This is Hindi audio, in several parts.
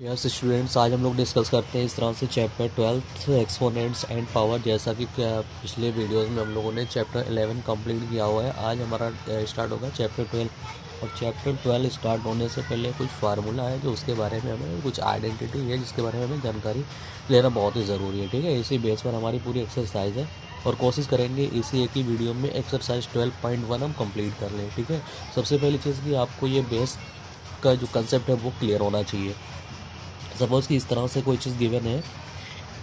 यस स्टूडेंट्स, आज हम लोग डिस्कस करते हैं इस तरह से चैप्टर 12 एक्सपोनेंट्स एंड पावर। जैसा कि पिछले वीडियोस में हम लोगों ने चैप्टर 11 कंप्लीट किया हुआ है। आज हमारा स्टार्ट होगा चैप्टर 12। और चैप्टर 12 स्टार्ट होने से पहले कुछ फार्मूला है जो उसके बारे में हमें, कुछ आइडेंटिटी है जिसके बारे में हमें जानकारी लेना बहुत ही ज़रूरी है। ठीक है, इसी बेस पर हमारी पूरी एक्सरसाइज है और कोशिश करेंगे इसी एक ही वीडियो में एक्सरसाइज 12.1 हम कंप्लीट कर लें। ठीक है, सबसे पहली चीज़ कि आपको ये बेस का जो कंसेप्ट है वो क्लियर होना चाहिए। सपोज़ कि इस तरह से कोई चीज़ गिवन है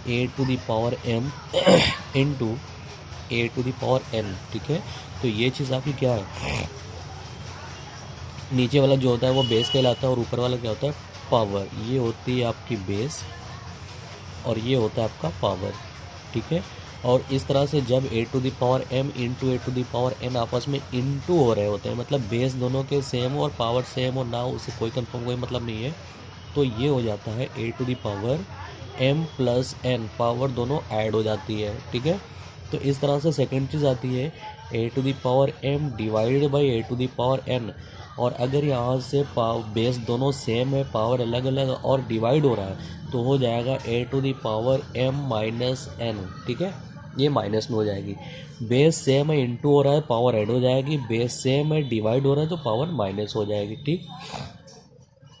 a⁴m इंटू a⁴n। ठीक है, तो ये चीज़ आपकी क्या है, नीचे वाला जो होता है वो बेस कहलाता है और ऊपर वाला क्या होता है, पावर। ये होती है आपकी बेस और ये होता है आपका पावर। ठीक है, और इस तरह से जब a⁴m इंटू a⁴n आपस में इंटू हो रहे होते हैं, मतलब बेस दोनों के सेम हो और पावर सेम हो ना हो, उससे कोई कंफर्म कोई मतलब नहीं है, तो ये हो जाता है a⁴m प्लस n, पावर दोनों ऐड हो जाती है। ठीक है, तो इस तरह से सेकेंड चीज़ आती है a⁴m डिवाइड बाई a⁴n। और अगर यहाँ से बेस दोनों सेम है, पावर अलग अलग और डिवाइड हो रहा है, तो हो जाएगा a⁴m माइनस n। ठीक है, ये माइनस में हो जाएगी। बेस सेम है, इंटू हो रहा है, पावर ऐड हो जाएगी। बेस सेम है, डिवाइड हो रहा है, तो पावर माइनस हो जाएगी। ठीक,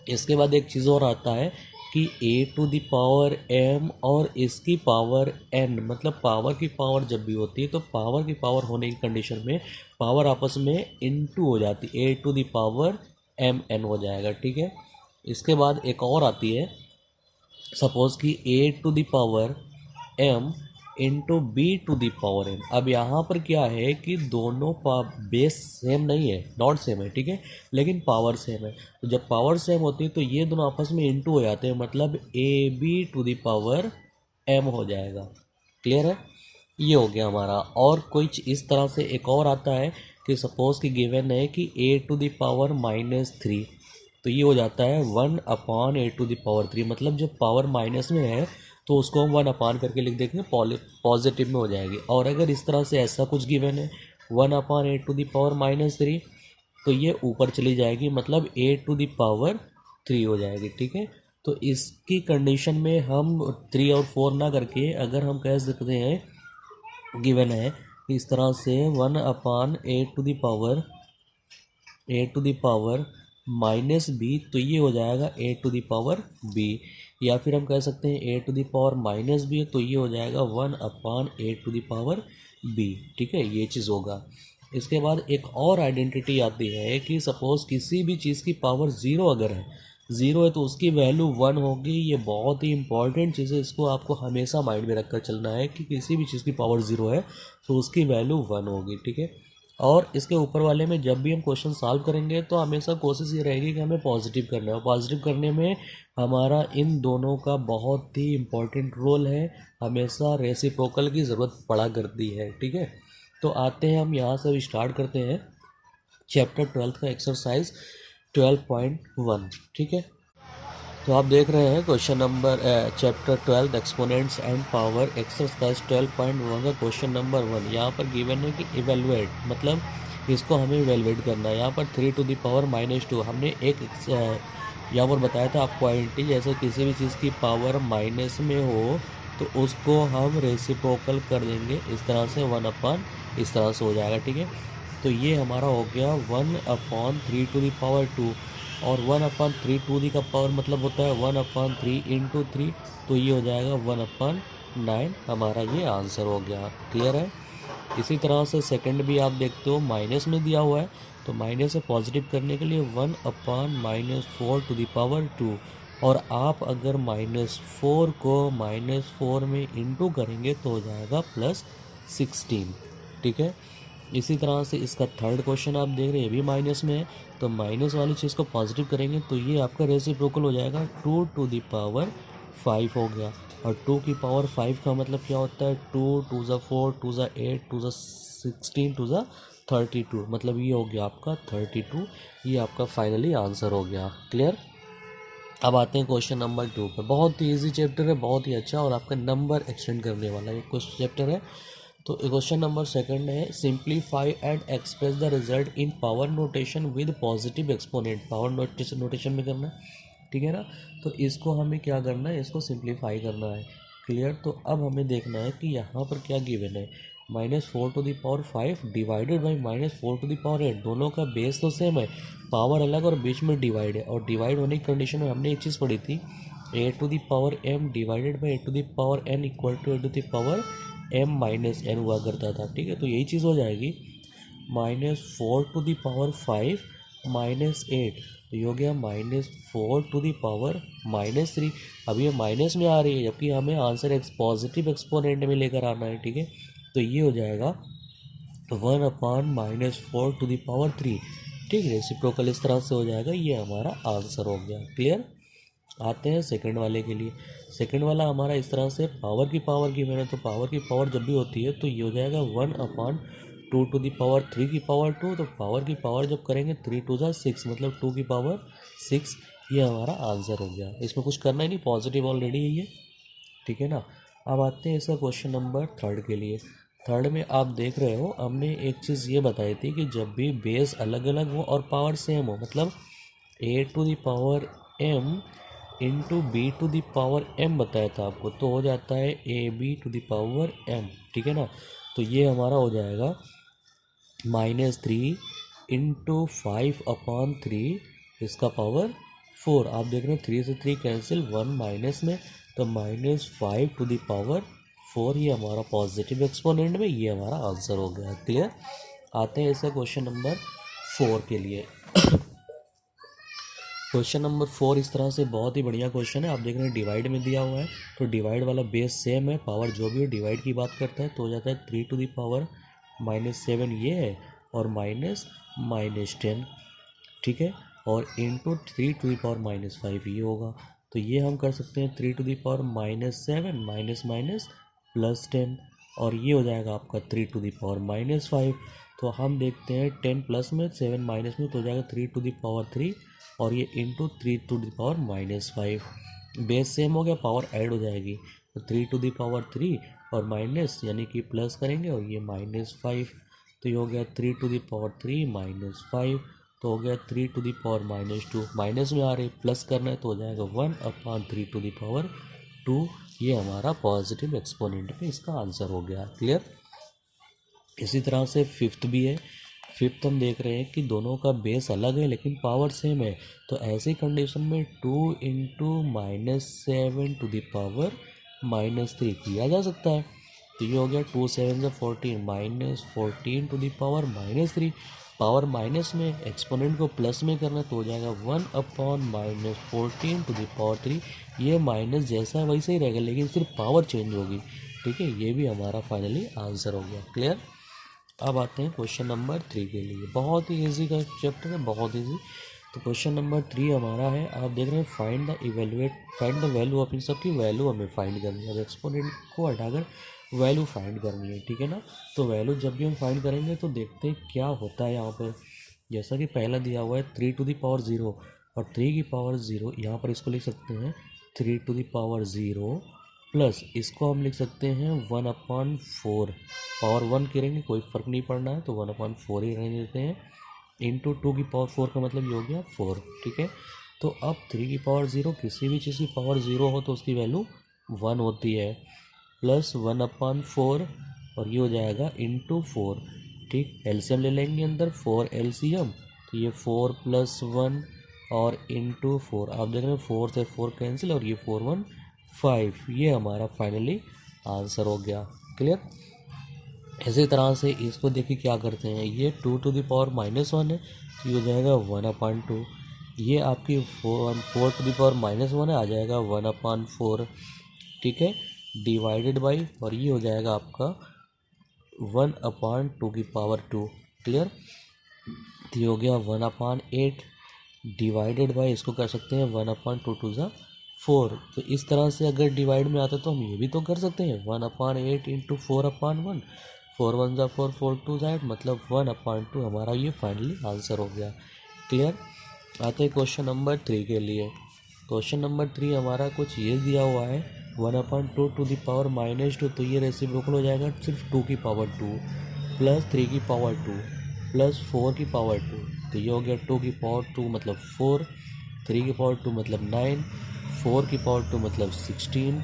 इसके बाद एक चीज़ और आता है कि a⁴m और इसकी पावर n, मतलब पावर की पावर जब भी होती है तो पावर की पावर होने की कंडीशन में पावर आपस में इंटू हो जाती है, a⁴mn हो जाएगा। ठीक है, इसके बाद एक और आती है, सपोज कि a⁴m इंटू b⁴n। अब यहाँ पर क्या है कि दोनों बेस सेम नहीं है, नॉट सेम है। ठीक है, लेकिन पावर सेम है। तो जब पावर सेम होती है तो ये दोनों आपस में इंटू हो जाते हैं, मतलब ab⁴m हो जाएगा। क्लियर है, ये हो गया हमारा। और कुछ इस तरह से एक और आता है कि सपोज कि गिवन है कि a⁻−3, तो ये हो जाता है 1/a⁻3। मतलब जब पावर माइनस में है तो उसको हम 1 करके लिख देंगे, पॉजिटिव में हो जाएगी। और अगर इस तरह से ऐसा कुछ गिवन है 1/a⁻3, तो ये ऊपर चली जाएगी, मतलब a⁻3 हो जाएगी। ठीक है, तो इसकी कंडीशन में हम 3 और 4 ना करके अगर हम कह सकते हैं, गिवन है इस तरह से 1/a⁻−b, तो ये हो जाएगा a⁻b। या फिर हम कह सकते हैं a⁻−b, तो ये हो जाएगा 1/a⁻b। ठीक है, ये चीज़ होगा। इसके बाद एक और आइडेंटिटी आती है कि सपोज़ किसी भी चीज़ की पावर ज़ीरो अगर है, ज़ीरो है तो उसकी वैल्यू 1 होगी। ये बहुत ही इंपॉर्टेंट चीज़ है, इसको आपको हमेशा माइंड में रखकर चलना है कि किसी भी चीज़ की पावर ज़ीरो है तो उसकी वैल्यू 1 होगी। ठीक है, और इसके ऊपर वाले में जब भी हम क्वेश्चन सॉल्व करेंगे तो हमेशा कोशिश ये रहेगी कि हमें पॉजिटिव करना है। पॉजिटिव करने में हमारा इन दोनों का बहुत ही इम्पोर्टेंट रोल है, हमेशा रेसिप्रोकल की ज़रूरत पड़ा करती है। ठीक है, तो आते हैं हम यहाँ से स्टार्ट करते हैं चैप्टर 12 का एक्सरसाइज 12.1। ठीक है, तो आप देख रहे हैं question number chapter 12 exponents and power exercise 12.1 का क्वेश्चन नंबर 1। यहाँ पर गिवन है कि इवेलुएट, मतलब इसको हमें इवेलुएट करना है। यहाँ पर 3⁻², हमने एक यहाँ पर बताया था आपको आइडेंटिटी, जैसे किसी भी चीज़ की पावर माइनस में हो तो उसको हम रेसिप्रोकल कर देंगे, इस तरह से 1/, इस तरह से हो जाएगा। ठीक है, तो ये हमारा हो गया 1/3², और 1/3 टू दी का पावर मतलब होता है 1/3 इंटू 3, तो ये हो जाएगा 1/9। हमारा ये आंसर हो गया। क्लियर है, इसी तरह से सेकंड भी आप देखते हो माइनस में दिया हुआ है, तो माइनस से पॉजिटिव करने के लिए 1/-4 और आप अगर -4 को -4 में इंटू करेंगे तो हो जाएगा +16। ठीक है, इसी तरह से इसका थर्ड क्वेश्चन आप देख रहे हैं, ये भी माइनस में है, तो माइनस वाली चीज़ को पॉजिटिव करेंगे तो ये आपका रेसिप्रोकल हो जाएगा, 2⁵ हो गया। और 2 की पावर 5 का मतलब क्या होता है, 2 × 2 = 4, 2 × 8, 2 × 16, 2 × 32, मतलब ये हो गया आपका 32। ये आपका फाइनली आंसर हो गया। क्लियर, अब आते हैं क्वेश्चन नंबर 2 पे। बहुत ही ईजी चैप्टर है, बहुत ही अच्छा, और आपका नंबर एक्सटेंड करने वाला ये क्वेश्चन चैप्टर है। तो क्वेश्चन नंबर सेकंड है, simplify and express the result in power notation with positive exponent. Power notation में करना है। ठीक है ना। तो इसको हमें क्या करना है, इसको सिंप्लीफाई करना है। क्लियर। तो अब हमें देखना है कि यहाँ पर क्या गिवन है, -4⁵ डिवाइडेड बाई -4⁸ दोनों का बेस तो सेम है, पावर अलग और बीच में डिवाइड है। और डिवाइड होने की कंडीशन में हमने एक चीज़ पढ़ी थी, a⁴m divided by a⁴n equal to a⁴m-n हुआ करता था। ठीक है, तो यही चीज़ हो जाएगी -4⁵ -8, तो ये हो गया -4⁻³ अब ये माइनस में आ रही है, जबकि हमें आंसर पॉजिटिव एक्सपोनेंट में लेकर आना है। ठीक है, तो ये हो जाएगा 1/-4⁻3। ठीक है, रेसिप्रोकल इस तरह से हो जाएगा, ये हमारा आंसर हो गया। क्लियर। आते हैं सेकंड वाले के लिए। सेकंड वाला हमारा इस तरह से पावर की मैंने, तो पावर की पावर जब भी होती है तो ये हो जाएगा 1/2⁻³ की पावर 2, तो पावर की पावर जब करेंगे 3 2 6, मतलब 2 की पावर 6, ये हमारा आंसर हो गया। इसमें कुछ करना ही नहीं, पॉजिटिव ऑलरेडी है ये। ठीक है ना। अब आते हैं इसका क्वेश्चन नंबर 3 के लिए। थर्ड में आप देख रहे हो, हमने एक चीज़ ये बताई थी कि जब भी बेस अलग अलग हो और पावर सेम हो, मतलब a⁴m इंटू b⁴m बताया था आपको, तो हो जाता है ab⁴m। ठीक है ना। तो ये हमारा हो जाएगा -3 इंटू 5/3 इसका पावर 4। आप देख रहे हैं 3 से 3 कैंसिल, 1 माइनस में, तो -5⁴ ये हमारा पॉजिटिव एक्सपोनेंट में, ये हमारा आंसर हो गया। क्लियर। आते हैं इसका क्वेश्चन नंबर 4 के लिए। क्वेश्चन नंबर 4 इस तरह से बहुत ही बढ़िया क्वेश्चन है। आप देख रहे हैं डिवाइड में दिया हुआ है, तो डिवाइड वाला बेस सेम है, पावर जो भी हो डिवाइड की बात करता है, तो हो जाता है 3⁻⁻7 ये है, और -10। ठीक है, और इंटू 3⁻⁻5 ये होगा। तो ये हम कर सकते हैं 3⁻⁻7 माइनस +10, और ये हो जाएगा आपका 3⁻⁻5। तो हम देखते हैं 10 प्लस में 7 माइनस में, तो हो जाएगा 3⁻3, और ये इंटू 3⁻5। बेस सेम हो गया, पावर ऐड हो जाएगी, तो 3⁻3 और माइनस यानी कि प्लस करेंगे, और ये -5, तो ये हो गया 3⁻3 -5, तो हो गया 3⁻2। माइनस में आ रही, प्लस करना है, तो हो जाएगा 1/3²। ये हमारा पॉजिटिव एक्सपोनेंट पे इसका आंसर हो गया। क्लियर। इसी तरह से फिफ्थ भी है। फिफ्थ हम देख रहे हैं कि दोनों का बेस अलग है लेकिन पावर सेम है, तो ऐसी कंडीशन में 2 इंटू -7⁻³ किया जा सकता है। तो ये हो गया 2 7 14 -14⁻³ पावर माइनस में, एक्सपोनेंट को प्लस में करना, तो हो जाएगा 1/-14⁻³ ये माइनस जैसा है वैसे ही रहेगा, लेकिन सिर्फ पावर चेंज होगी। ठीक है, ये भी हमारा फाइनली आंसर हो गया। क्लियर। अब आते हैं क्वेश्चन नंबर 3 के लिए। बहुत ही इजी का चैप्टर है, बहुत इजी। तो क्वेश्चन नंबर 3 हमारा है, आप देख रहे हैं फाइंड द वैल्यू ऑफ, इन सब की वैल्यू हमें फाइंड करनी है। अब एक्सपोनेंट को हटाकर वैल्यू फाइंड करनी है। ठीक है ना। तो वैल्यू जब भी हम फाइंड करेंगे तो देखते हैं क्या होता है यहाँ पर। जैसा कि पहला दिया हुआ है 3⁻0 और 3 की पावर 0, यहाँ पर इसको लिख सकते हैं 3⁻0 प्लस इसको हम लिख सकते हैं 1/4। पावर 1 करेंगे कोई फ़र्क नहीं पड़ना है, तो 1/4 ही रहने देते हैं। इंटू 2 की पावर 4 का मतलब ये हो गया 4। ठीक है, तो अब 3 की पावर 0, किसी भी चीज़ की पावर 0 हो तो उसकी वैल्यू 1 होती है, प्लस 1/4, और ये हो जाएगा इंटू 4। ठीक, एलसीएम ले लेंगे अंदर, 4 एलसीएम, तो ये 4 + 1 और इंटू 4। आप देख रहे हैं 4 से 4 कैंसिल, और ये 4 1 5, ये हमारा फाइनली आंसर हो गया। क्लियर। इसी तरह से इसको देखिए क्या करते हैं, ये 2⁻−1 है, तो ये हो जाएगा 1/2। ये आपकी 4⁻−1 है, आ जाएगा 1/4। ठीक है, डिवाइडेड बाई, और ये हो जाएगा आपका 1/2²। क्लियर। तो ये हो गया 1/8 डिवाइडेड बाई, इसको कर सकते हैं 1/2 4। तो इस तरह से अगर डिवाइड में आता है तो हम ये भी तो कर सकते हैं 1/8 इंटू 4/1, 4 1 4 4 2 मतलब 1/2 हमारा ये फाइनली आंसर हो गया। क्लियर। आते हैं क्वेश्चन नंबर 3 के लिए। क्वेश्चन नंबर 3 हमारा कुछ ये दिया हुआ है 1/2 टू द पावर -2, तो ये रेसिप्रोकल हो जाएगा सिर्फ 2 की पावर 2 प्लस 3 की पावर 2 प्लस 4 की पावर 2, तो ये हो गया 2 की पावर 2 मतलब 4, 3 की पावर 2 मतलब 9, 4 की पावर 2 मतलब 16,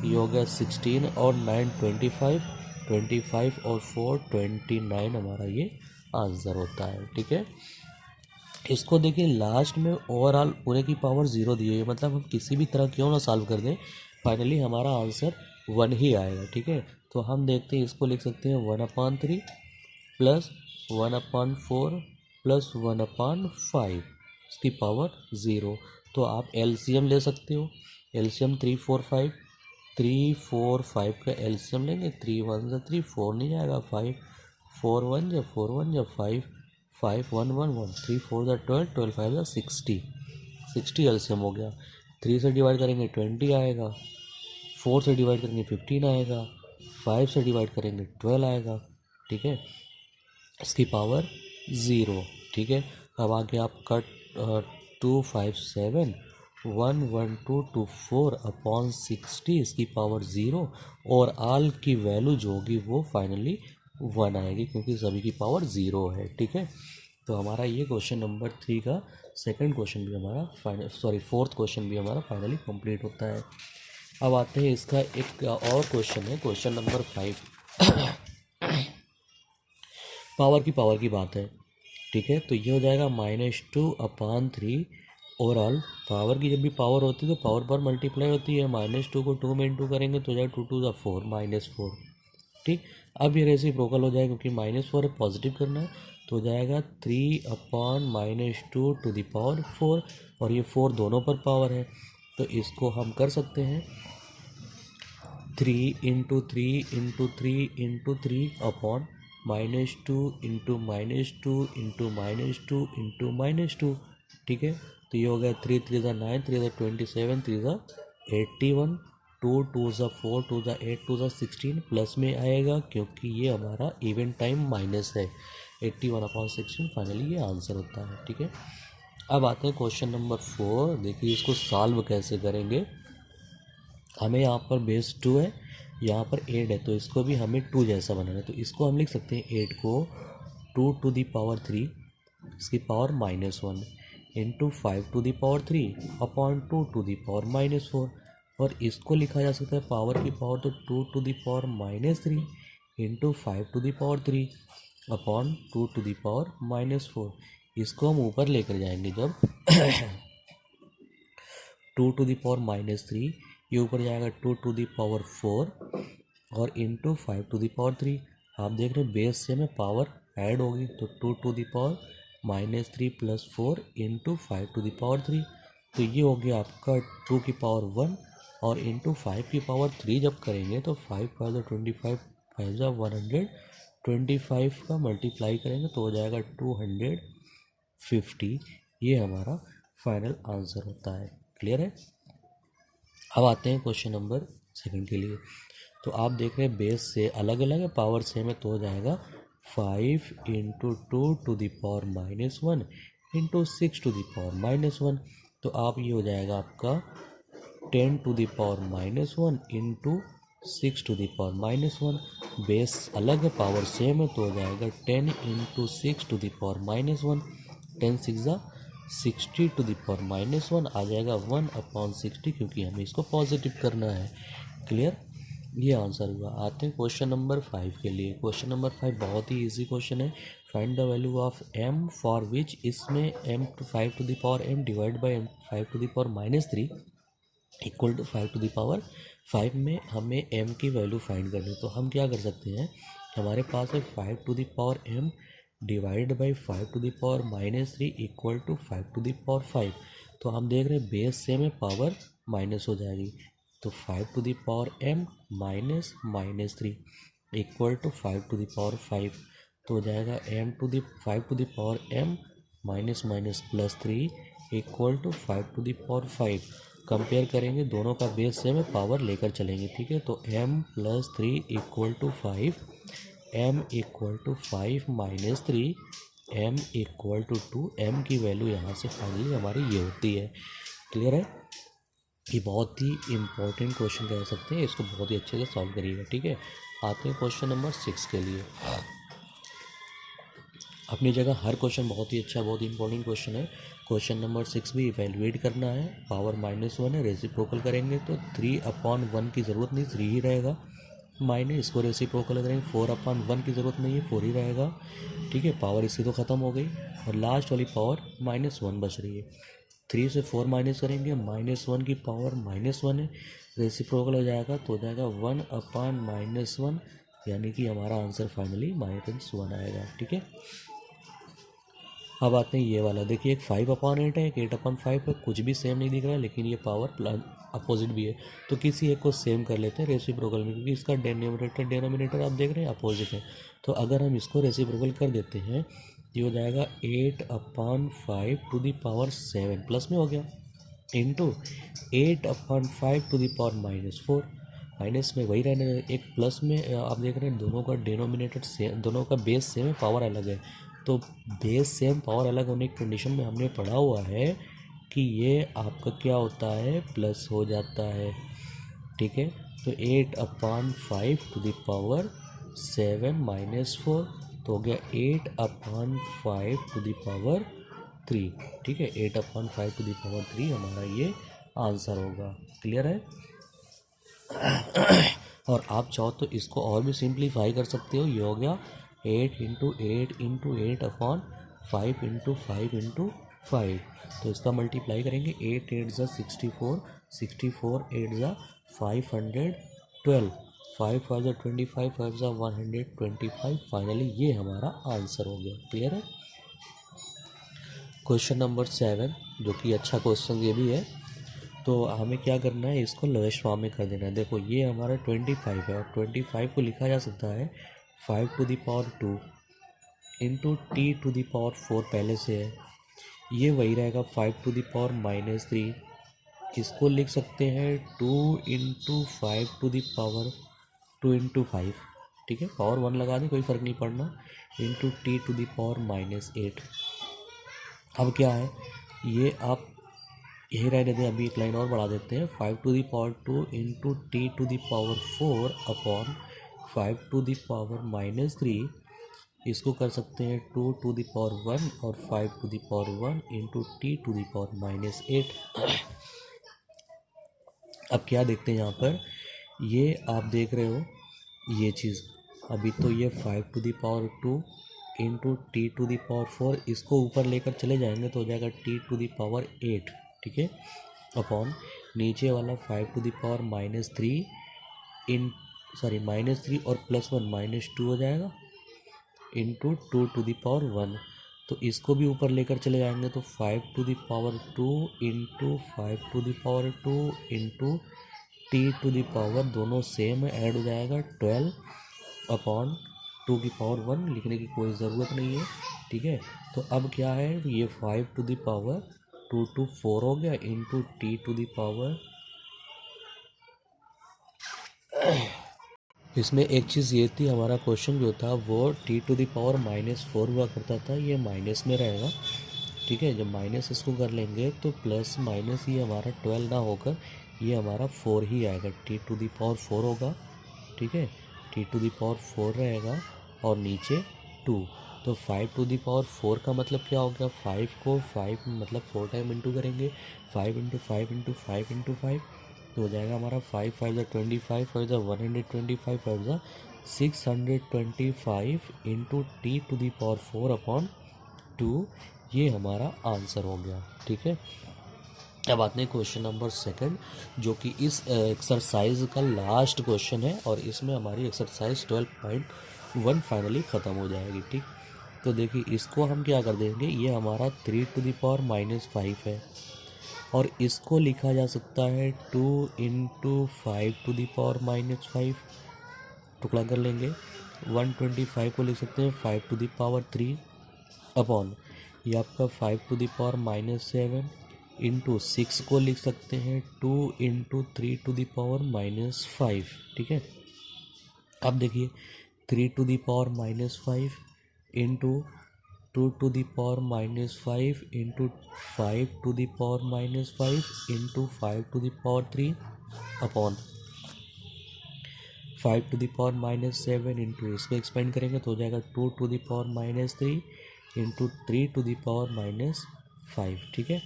ये हो गया 16 और 9 25, 25 और 4 29 हमारा ये आंसर होता है। ठीक है, इसको देखिए लास्ट में ओवरऑल पूरे की पावर 0 दी हुई है, मतलब हम किसी भी तरह क्यों ना सॉल्व कर दें फाइनली हमारा आंसर 1 ही आएगा। ठीक है, तो हम देखते हैं, इसको लिख सकते हैं 1/3 प्लस 1/4 प्लस 1/5 इसकी पावर 0। तो आप एलसीएम ले सकते हो, एलसीएम 3 4 5, 3 4 5 का एलसीएम लेंगे, 3 1 जा 3, 4 नहीं जाएगा, 5 4 1 जा 4 1 जा 5, 5 1 1 1, 3 4 जा 12, 12 5 जा 60, 60 एलसीएम हो गया। 3 से डिवाइड करेंगे 20 आएगा, 4 से डिवाइड करेंगे 15 आएगा, 5 से डिवाइड करेंगे 12 आएगा। ठीक है, इसकी पावर 0। ठीक है, अब आगे आपका 257 11224 अपॉन 60 इसकी पावर 0 और आल की वैल्यू जो होगी वो फाइनली 1 आएगी क्योंकि सभी की पावर 0 है। ठीक है, तो हमारा ये क्वेश्चन नंबर 3 का सेकंड क्वेश्चन भी हमारा फोर्थ क्वेश्चन भी हमारा फाइनली कंप्लीट होता है। अब आते हैं इसका एक और क्वेश्चन है, क्वेश्चन नंबर 5। पावर की बात है। ठीक है, तो ये हो जाएगा -2/3 ओवरऑल। पावर की जब भी पावर होती है तो पावर पर मल्टीप्लाई होती है, -2 को 2 में इंटू करेंगे तो हो जाएगा 2 2 4 -4। ठीक, अब ये रेसिप्रोकल हो जाएगा क्योंकि -4 है, पॉजिटिव करना है, तो हो जाएगा 3/-2 टू द पावर 4 और ये 4 दोनों पर पावर है तो इसको हम कर सकते हैं 3 × 3 × 3 × 3 अपॉन -2 × -2 × -2 × -2। ठीक है, तो ये हो गया 3 3 ज़ा 9, 3 ज़ा 27, 3 ज़ा 81, 2 2 ज़ा 4, 2 ज़ा 8, 2 ज़ा 16 प्लस में आएगा क्योंकि ये हमारा इवन टाइम माइनस है। 81/16 फाइनली ये आंसर होता है। ठीक है, अब आते हैं क्वेश्चन नंबर 4। देखिए इसको सॉल्व कैसे करेंगे। हमें यहाँ पर बेस 2 है, यहाँ पर 8 है, तो इसको भी हमें 2 जैसा बनाना है। तो इसको हम लिख सकते हैं 8 को 2 टू दी पावर 3 इसकी power -1 into 5 to the power 3 upon 2 to the power -4 और इसको लिखा जा सकता है पावर की पावर तो 2 to the power -3 into 5 to the power 3 upon 2 to the power -4। इसको हम ऊपर लेकर जाएंगे जब 2 टू दी पावर -3, ये ऊपर जाएगा 2 टू दी पावर 4 और इंटू 5 टू दी पावर 3। आप देख रहे हैं बेस से में पावर ऐड होगी तो 2 to the power -3 plus 4 into 5 to the power 3, तो ये हो गया आपका 2 की पावर 1 और इंटू 5 की पावर 3 जब करेंगे तो 5 5 25, 5 100, 25 का मल्टीप्लाई करेंगे तो हो जाएगा 250। ये हमारा फाइनल आंसर होता है। क्लियर है। अब आते हैं क्वेश्चन नंबर 2 के लिए। तो आप देख रहे हैं बेस से अलग अलग है, पावर सेम है, तो हो जाएगा 5 × 2 to the power -1 into 6 to the power -1। तो आप ये हो जाएगा आपका 10 to the power -1 into 6 to the power -1। Base अलग है, पावर सेम है, तो हो जाएगा 10 × 6 to the power -1, 10 6 60 to the power -1 आ जाएगा 1/60 क्योंकि हमें इसको पॉजिटिव करना है। क्लियर, ये आंसर हुआ। आते हैं क्वेश्चन नंबर 5 के लिए। क्वेश्चन नंबर 5 बहुत ही इजी क्वेश्चन है। Find the value of m for which, इसमें m to 5 to the power m divide by m 5 to the power -3 equal to 5 to the power 5 में हमें m की वैल्यू फाइंड करनी है। तो हम क्या कर सकते हैं, हमारे पास है 5 to the power m divide by 5 to the power -3 equal to 5 to the power 5। तो हम देख रहे हैं बेस से में पावर माइनस हो जाएगी, तो 5 to the power m minus -3 equal to 5 to the power 5, तो हो जाएगा m to the 5 to the power m minus minus plus 3 equal to 5 to the power 5। Compare करेंगे, दोनों का बेस सेम है, पावर लेकर चलेंगे। ठीक है, तो m + 3 equal to 5, m equal to 5 - 3, m equal to 2। m की वैल्यू यहाँ से फाइनली हमारी ये होती है। क्लियर है। ये बहुत ही इम्पोर्टेंट क्वेश्चन कह सकते हैं, इसको बहुत ही अच्छे से सॉल्व करिएगा। ठीक है, आते हैं क्वेश्चन नंबर 6 के लिए। अपनी जगह हर क्वेश्चन बहुत ही अच्छा, बहुत ही इंपॉर्टेंट क्वेश्चन है। क्वेश्चन नंबर 6 भी इवेलुएट करना है। पावर -1 है, रेसिप्रोकल करेंगे तो 3/1 की ज़रूरत नहीं, 3 ही रहेगा। माइनस इसको रेसिप्रोकल करेंगे 4/1 की ज़रूरत नहीं है, 4 ही रहेगा। ठीक है, पावर इसकी तो ख़त्म हो गई और लास्ट वाली पावर -1 बच रही है। 3 से 4 माइनस करेंगे, -1 की पावर -1 है, रेसिप्रोकल हो जाएगा तो हो जाएगा 1/-1, यानी कि हमारा आंसर फाइनली -1 आएगा। ठीक है, अब आते हैं ये वाला। देखिए, एक 5/8 है, एक 8/5 है, कुछ भी सेम नहीं दिख रहा है, लेकिन ये पावर अपोजिट भी है। तो किसी एक को सेम कर लेते हैं रेसिप्रोकल में, क्योंकि इसका डेनोमिनेटर आप देख रहे हैं अपोजिट है। तो अगर हम इसको रेसिप्रोकल कर देते हैं, ये हो जाएगा 8/5 प्लस में हो गया, इंटू 8/5 माइनस में वही रहने दें। एक प्लस में आप देख रहे हैं दोनों का डेनोमिनेटर सेम, दोनों का बेस सेम है, पावर अलग है। तो बेस सेम पावर अलग होने की कंडीशन में हमने पढ़ा हुआ है कि ये आपका क्या होता है, प्लस हो जाता है। ठीक है, तो 8/5 तो हो गया 8/5 ठीक है, 8/5 हमारा ये आंसर होगा। क्लियर है? और आप चाहो तो इसको और भी सिंप्लीफाई कर सकते हो। ये हो गया 8×8×8/5 तो इसका मल्टीप्लाई करेंगे, 8×8 = 64, 64×8 = 512, 5×5 = 25, 5×5 = 125। फाइनली ये हमारा आंसर हो गया। क्लियर है? क्वेश्चन नंबर 7, जो कि अच्छा क्वेश्चन ये भी है। तो हमें क्या करना है, इसको लोएस्ट फॉर्म में कर देना है। देखो, ये हमारा 25 है और 25 को लिखा जा सकता है 5⁴ इंटू T⁴ पहले से है, ये वही रहेगा 5⁻³ इसको लिख सकते हैं 2 × 5⁵ ठीक है, पावर 1 लगा दें, कोई फ़र्क नहीं पड़ना, इंटू T⁻⁸। अब क्या है, ये आप यही रहने दें, अभी एक लाइन और बढ़ा देते हैं, 5⁻² इंटू T⁴ अपॉन 5⁻³ इसको कर सकते हैं 2⁻1 और 5⁻1 इंटू T⁻⁸। अब क्या देखते हैं यहाँ पर, ये आप देख रहे हो ये चीज़, अभी तो ये 5⁻² इंटू T⁴ इसको ऊपर लेकर चले जाएंगे तो हो जाएगा T⁸ ठीक है, अपॉन नीचे वाला 5⁻³ -3 और +1 -2 हो जाएगा, इंटू 2⁻1। तो इसको भी ऊपर लेकर चले जाएंगे तो 5⁻2 इंटू 5⁻2 इंटू T⁻, दोनों सेम है, ऐड हो जाएगा 12 अपॉन 2⁻1, लिखने की कोई ज़रूरत नहीं है। ठीक है, तो अब क्या है, ये 5⁻2 to 4 हो गया इंटू T⁻। इसमें एक चीज़ ये थी, हमारा क्वेश्चन जो था वो T⁻⁻4 हुआ करता था, ये माइनस में रहेगा। ठीक है, जब माइनस इसको कर लेंगे तो प्लस माइनस ये हमारा 12 ना होकर ये हमारा 4 ही आएगा, T⁻4 होगा। ठीक है, T⁻4 रहेगा और नीचे 2, तो 5⁻4 का मतलब क्या हो गया, 5 को 5 मतलब 4 टाइम इंटू करेंगे, 5 × 5 × 5 × 5 तो हो जाएगा हमारा 5 × 5 = 25, 5 × 125, 5 × 625 इंटू T⁻4/2, ये हमारा आंसर हो गया। ठीक है, अब आते हैं क्वेश्चन नंबर 2, जो कि इस एक्सरसाइज का लास्ट क्वेश्चन है और इसमें हमारी एक्सरसाइज 12.1 फाइनली ख़त्म हो जाएगी। ठीक, तो देखिए इसको हम क्या कर देंगे, ये हमारा 3⁻⁻5 है और इसको लिखा जा सकता है 2 × 5⁻⁻5, टुकड़ा कर लेंगे, 125 को लिख सकते हैं 5⁻3 अपॉन ये आपका 5⁻7 इंटू 6 को लिख सकते हैं 2 × 3⁻⁻5। ठीक है, अब देखिए 3⁻⁻5 into 2⁻⁻5 into 5⁻5 into 5⁻3 upon 5⁻7 into इसको एक्सपेंड करेंगे तो हो जाएगा 2⁻3 इंटू 3⁻⁻5, ठीक है।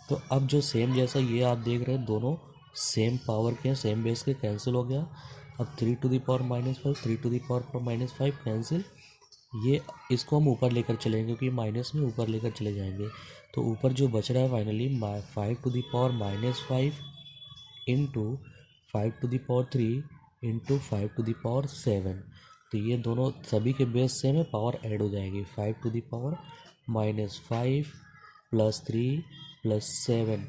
तो अब जो सेम जैसा ये आप देख रहे हैं दोनों सेम पावर के हैं, सेम बेस के, कैंसिल हो गया। अब 3⁻⁻5 3⁻⁻5 कैंसिल, ये इसको हम ऊपर लेकर चलेंगे क्योंकि माइनस में ऊपर लेकर चले जाएंगे। तो ऊपर जो बच रहा है फाइनली 5⁻⁻5 इंटू 5⁻3 इंटू 5⁻7। तो ये दोनों सभी के बेस सेम है, पावर ऐड हो जाएगी। 5⁻5 प्लस 3 प्लस 7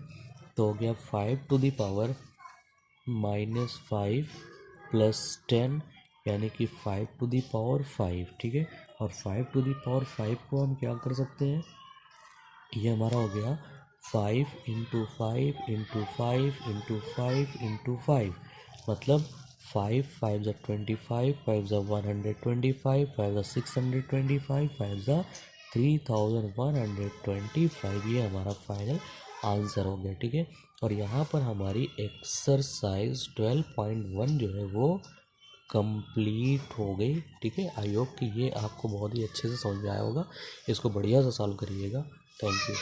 तो हो गया 5⁻5 प्लस 10 यानी कि 5⁻5, ठीक है। और 5⁻5 को हम क्या कर सकते हैं, ये हमारा हो गया 5 इंटू 5 इंटू 5 इंटू 5 इंटू 5, मतलब 5 × 25, 5 × 125, 5 × 625, 5 × 3125, ये हमारा फाइनल आंसर हो गया, ठीक है। और यहाँ पर हमारी एक्सरसाइज 12.1 जो है वो कंप्लीट हो गई, ठीक है। आई होप कि ये आपको बहुत ही अच्छे से समझ में आया होगा, इसको बढ़िया से सॉल्व करिएगा। Thank you.